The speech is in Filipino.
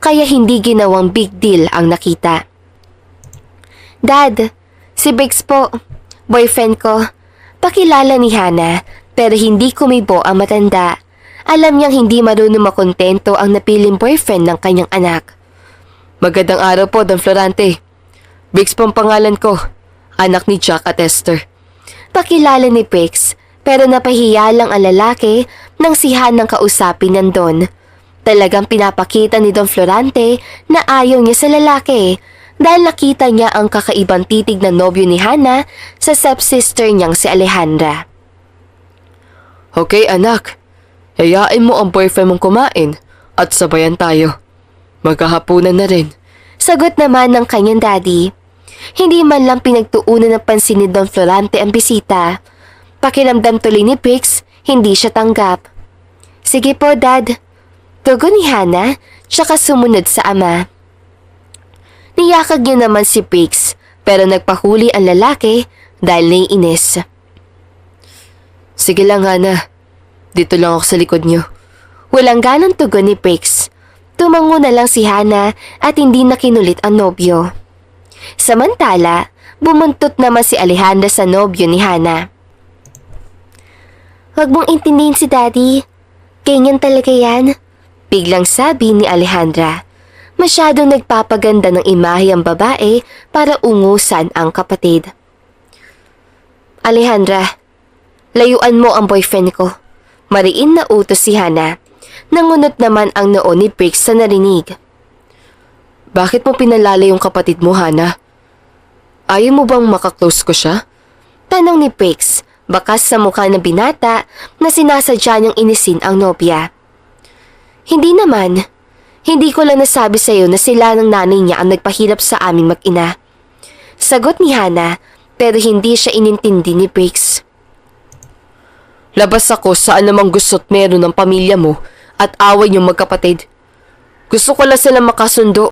kaya hindi ginawang big deal ang nakita. Dad, si Briggs po, boyfriend ko. Pakilala ni Hana pero hindi kumibo ang matanda. Alam niyang hindi marunong makontento ang napiling boyfriend ng kanyang anak. Magandang araw po, Don Florante. Briggs po ang pangalan ko, anak ni Jack at Esther. Pakilala ni Briggs pero napahiya lang ang lalaki nang si Hanang kausapin ng Don. Talagang pinapakita ni Don Florante na ayaw niya sa lalaki dahil nakita niya ang kakaibang titig na nobyo ni Hana sa stepsister niyang si Alejandra. Okay anak, hayain mo ang boyfriend mong kumain at sabayan tayo. Maghahapunan na rin. Sagot naman ng kanyang daddy. Hindi man lang pinagtuunan ng pansin ni Don Florante ang bisita. Pakiramdam tuloy ni Briggs, hindi siya tanggap. Sige po, Dad. Tugon ni Hana, tsaka sumunod sa ama. Niyakag niya naman si Briggs, pero nagpahuli ang lalaki dahil naiinis. Sige lang, Hana. Dito lang ako sa likod niyo. Walang ganang tugon ni Briggs. Tumango na lang si Hana at hindi na kinulit ang nobyo. Samantala, bumuntot naman si Alejandra sa nobyo ni Hana. Huwag mong intindihin si Daddy. Ganyan talaga yan. Biglang sabi ni Alejandra. Masyadong nagpapaganda ng imahe ang babae para ungusan ang kapatid. Alejandra, layuan mo ang boyfriend ko. Mariin na utos si Hana. Nangunot naman ang noo ni Briggs sa narinig. Bakit mo pinalala yung kapatid mo, Hana? Ayaw mo bang makaklose ko siya? Tanong ni Briggs, bakas sa mukha ng binata na sinasadya niyang inisin ang nobya. Hindi naman. Hindi ko lang nasabi sa iyo na sila ng nanay niya ang nagpahirap sa aming mag-ina. Sagot ni Hana, pero hindi siya inintindi ni Briggs. Labas ako sa anumang gusto't meron ng pamilya mo at away niyong magkapatid. Gusto ko lang sila makasundo